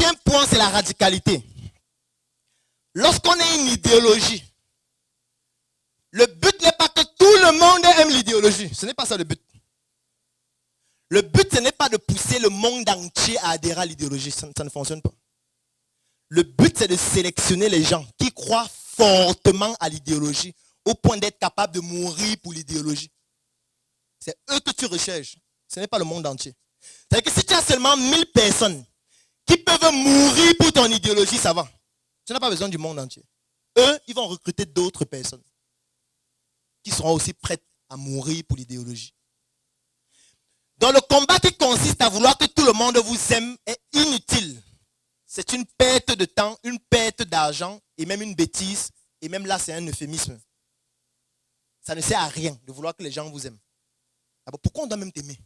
deuxième point, c'est la radicalité. Lorsqu'on a une idéologie, le but n'est pas que tout le monde aime l'idéologie. Ce n'est pas ça le but. Le but, ce n'est pas de pousser le monde entier à adhérer à l'idéologie. Ça ne fonctionne pas. Le but, c'est de sélectionner les gens qui croient fortement à l'idéologie au point d'être capables de mourir pour l'idéologie. C'est eux que tu recherches. Ce n'est pas le monde entier. C'est-à-dire que si tu as seulement 1000 personnes qui peuvent mourir pour ton idéologie, ça va. Tu n'as pas besoin du monde entier. Eux, ils vont recruter d'autres personnes qui seront aussi prêtes à mourir pour l'idéologie. Donc le combat qui consiste à vouloir que tout le monde vous aime est inutile. C'est une perte de temps, une perte d'argent et même une bêtise. Et même là, c'est un euphémisme. Ça ne sert à rien de vouloir que les gens vous aiment. Alors, pourquoi on doit même t'aimer?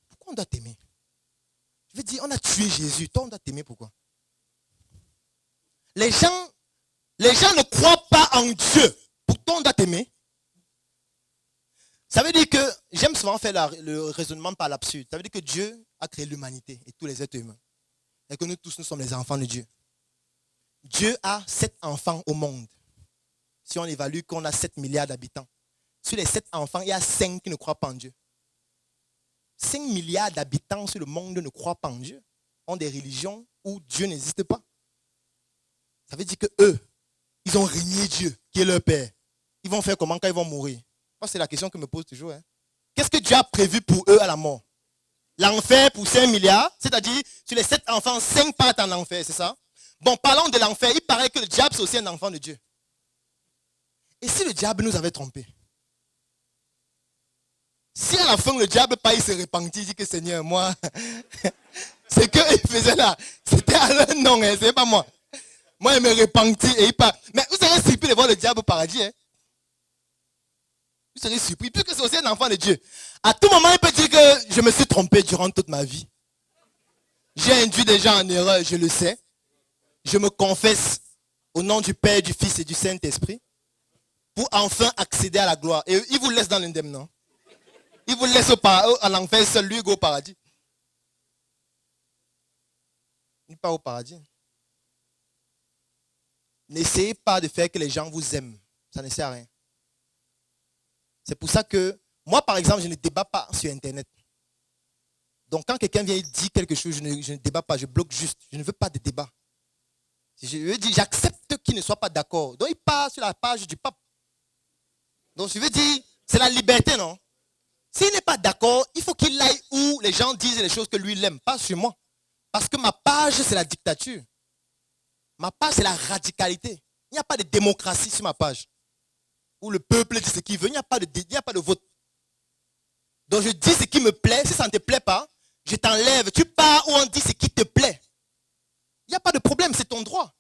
Pourquoi on doit t'aimer? Je veux dire, on a tué Jésus. Toi, on doit t'aimer pourquoi? Les gens ne croient pas en Dieu. Pourquoi on doit t'aimer? Ça veut dire que, j'aime souvent faire le raisonnement par l'absurde. Ça veut dire que Dieu a créé l'humanité et tous les êtres humains. Et que nous tous, nous sommes les enfants de Dieu. Dieu a 7 enfants au monde. Si on évalue qu'on a 7 milliards d'habitants. Sur les 7 enfants, il y a 5 qui ne croient pas en Dieu. 5 milliards d'habitants sur le monde ne croient pas en Dieu. Ont des religions où Dieu n'existe pas. Ça veut dire que eux, ils ont régné Dieu, qui est leur Père. Ils vont faire comment quand ils vont mourir? C'est la question que me pose toujours. Hein. Qu'est-ce que Dieu a prévu pour eux à la mort? L'enfer pour 5 milliards, c'est-à-dire sur les 7 enfants, 5 partent en enfer, c'est ça? Bon, parlons de l'enfer. Il paraît que le diable, c'est aussi un enfant de Dieu. Et si le diable nous avait trompés? Si à la fin, le diable, pas, il se repentit, il dit que Seigneur, moi, c'est qu'il faisait là. C'était à leur nom, hein, c'est pas moi. Moi, il me repentit et il part. Mais vous serez surpris de voir le diable au paradis. Hein? Vous serez surpris, puisque c'est aussi un enfant de Dieu. À tout moment, il peut dire que je me suis trompé durant toute ma vie. J'ai induit des gens en erreur, je le sais. Je me confesse au nom du Père, du Fils et du Saint-Esprit pour enfin accéder à la gloire. Et il vous laisse dans l'indemne, non? Il vous laisse à l'enfer seul, lui, il go au paradis. Il part au paradis. N'essayez pas de faire que les gens vous aiment. Ça ne sert à rien. C'est pour ça que, moi, par exemple, je ne débat pas sur Internet. Donc, quand quelqu'un vient et dit quelque chose, je ne débat pas, je bloque juste. Je ne veux pas de débat. Je veux dire, j'accepte qu'il ne soit pas d'accord. Donc, il part sur la page du pape. Donc, je veux dire, c'est la liberté, non? S'il n'est pas d'accord, il faut qu'il aille où les gens disent les choses que lui il aime, pas sur moi. Parce que ma page, c'est la dictature. Ma page, c'est la radicalité. Il n'y a pas de démocratie sur ma page. Où le peuple dit ce qu'il veut, il n'y a pas de vote. Donc je dis ce qui me plaît, si ça ne te plaît pas, je t'enlève. Tu pars où on dit ce qui te plaît. Il n'y a pas de problème, c'est ton droit.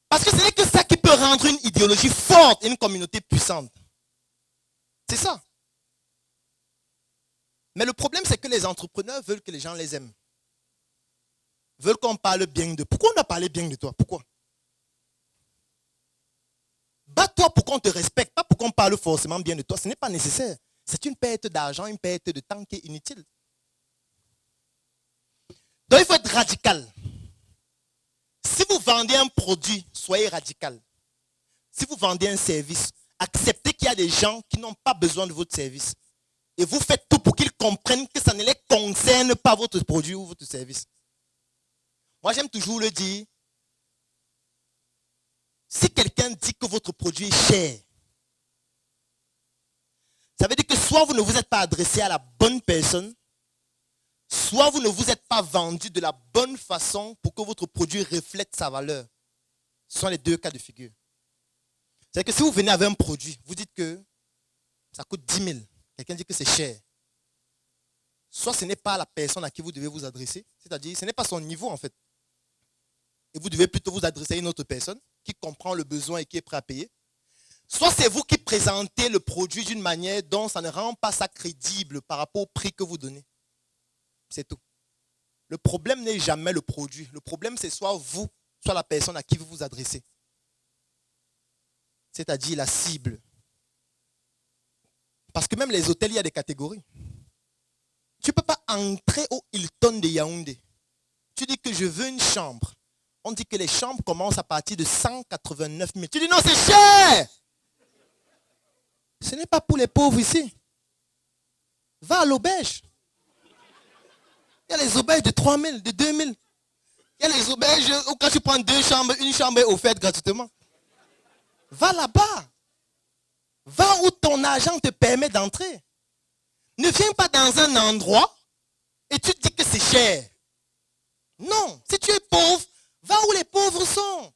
Parce que ce n'est que ça qui peut rendre une idéologie forte et une communauté puissante. C'est ça. Mais le problème, c'est que les entrepreneurs veulent que les gens les aiment. Veulent qu'on parle bien d'eux. Pourquoi on doit parler bien de toi? Pourquoi? Bats-toi pour qu'on te respecte, pas pour qu'on parle forcément bien de toi. Ce n'est pas nécessaire. C'est une perte d'argent, une perte de temps qui est inutile. Donc il faut être radical. Si vous vendez un produit, soyez radical. Si vous vendez un service, acceptez qu'il y a des gens qui n'ont pas besoin de votre service. Et vous faites tout pour qu'ils comprennent que ça ne les concerne pas, votre produit ou votre service. Moi, j'aime toujours le dire. Si quelqu'un dit que votre produit est cher, ça veut dire que soit vous ne vous êtes pas adressé à la bonne personne, soit vous ne vous êtes pas vendu de la bonne façon pour que votre produit reflète sa valeur. Ce sont les deux cas de figure. C'est-à-dire que si vous venez avec un produit, vous dites que ça coûte 10 000. Quelqu'un dit que c'est cher. Soit ce n'est pas la personne à qui vous devez vous adresser, c'est-à-dire ce n'est pas son niveau en fait. Et vous devez plutôt vous adresser à une autre personne qui comprend le besoin et qui est prêt à payer. Soit c'est vous qui présentez le produit d'une manière dont ça ne rend pas ça crédible par rapport au prix que vous donnez. C'est tout. Le problème n'est jamais le produit. Le problème, c'est soit vous, soit la personne à qui vous vous adressez. C'est-à-dire la cible. Parce que même les hôtels, il y a des catégories. Tu ne peux pas entrer au Hilton de Yaoundé. Tu dis que je veux une chambre. On dit que les chambres commencent à partir de 189 000. Tu dis non, c'est cher. Ce n'est pas pour les pauvres ici. Va à l'auberge. Il y a les auberges de 3 000, de 2 000. Il y a les auberges où quand tu prends 2 chambres, une chambre est offerte gratuitement. Va là-bas. Va où ton argent te permet d'entrer. Ne viens pas dans un endroit et tu te dis que c'est cher. Non, si tu es pauvre, va où les pauvres sont.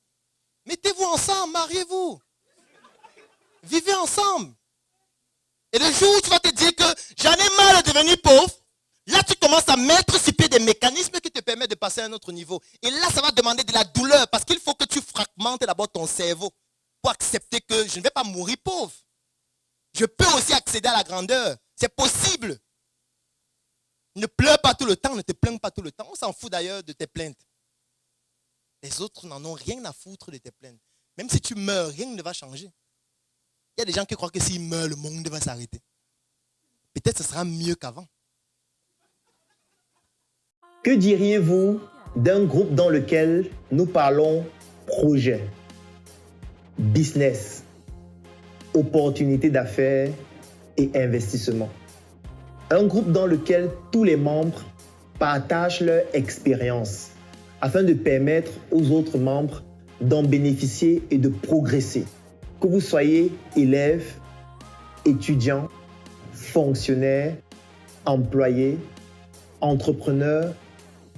Mettez-vous ensemble, mariez-vous. Vivez ensemble. Et le jour où tu vas te dire que j'en ai marre de devenir pauvre, là tu commences à mettre sur pied des mécanismes qui te permettent de passer à un autre niveau. Et là ça va demander de la douleur parce qu'il faut que tu fragmentes d'abord ton cerveau pour accepter que je ne vais pas mourir pauvre. Je peux aussi accéder à la grandeur. C'est possible. Ne pleure pas tout le temps, ne te plains pas tout le temps. On s'en fout d'ailleurs de tes plaintes. Les autres n'en ont rien à foutre de tes plaintes. Même si tu meurs, rien ne va changer. Il y a des gens qui croient que s'ils meurent, le monde va s'arrêter. Peut-être que ce sera mieux qu'avant. Que diriez-vous d'un groupe dans lequel nous parlons projet, business, opportunités d'affaires et investissement? Un groupe dans lequel tous les membres partagent leur expérience afin de permettre aux autres membres d'en bénéficier et de progresser. Que vous soyez élève, étudiant, fonctionnaire, employé, entrepreneur,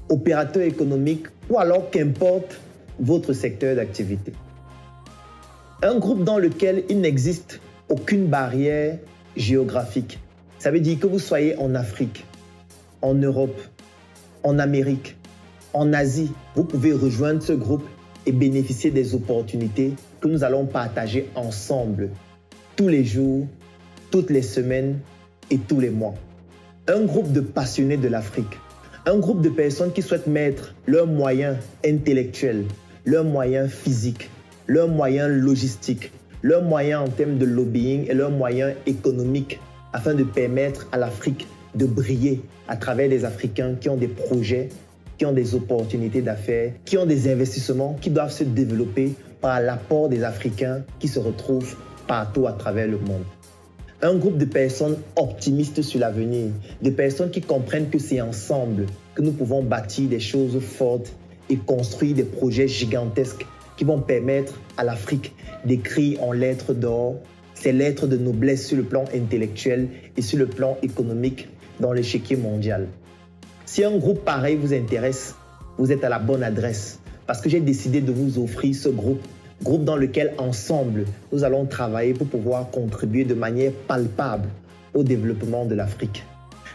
opérateur économique ou alors qu'importe votre secteur d'activité. Un groupe dans lequel il n'existe aucune barrière géographique. Ça veut dire que vous soyez en Afrique, en Europe, en Amérique, en Asie, vous pouvez rejoindre ce groupe et bénéficier des opportunités que nous allons partager ensemble tous les jours, toutes les semaines et tous les mois. Un groupe de passionnés de l'Afrique, un groupe de personnes qui souhaitent mettre leurs moyens intellectuels, leurs moyens physiques, leurs moyens logistiques, leurs moyens en termes de lobbying et leurs moyens économiques afin de permettre à l'Afrique de briller à travers des Africains qui ont des projets, qui ont des opportunités d'affaires, qui ont des investissements qui doivent se développer par l'apport des Africains qui se retrouvent partout à travers le monde. Un groupe de personnes optimistes sur l'avenir, de personnes qui comprennent que c'est ensemble que nous pouvons bâtir des choses fortes et construire des projets gigantesques qui vont permettre à l'Afrique d'écrire en lettres d'or ces lettres de noblesse sur le plan intellectuel et sur le plan économique dans l'échiquier mondial. Si un groupe pareil vous intéresse, vous êtes à la bonne adresse parce que j'ai décidé de vous offrir ce groupe dans lequel ensemble nous allons travailler pour pouvoir contribuer de manière palpable au développement de l'Afrique.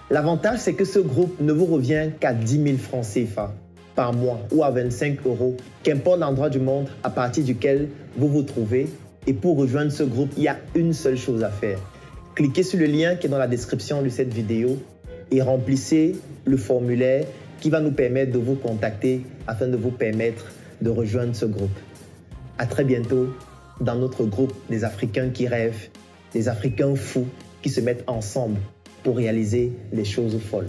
L'avantage, c'est que ce groupe ne vous revient qu'à 10 000 francs CFA par mois ou à 25 €, qu'importe l'endroit du monde à partir duquel vous vous trouvez. Et pour rejoindre ce groupe, il y a une seule chose à faire. Cliquez sur le lien qui est dans la description de cette vidéo et remplissez le formulaire qui va nous permettre de vous contacter afin de vous permettre de rejoindre ce groupe. À très bientôt dans notre groupe des Africains qui rêvent, des Africains fous qui se mettent ensemble pour réaliser des choses folles.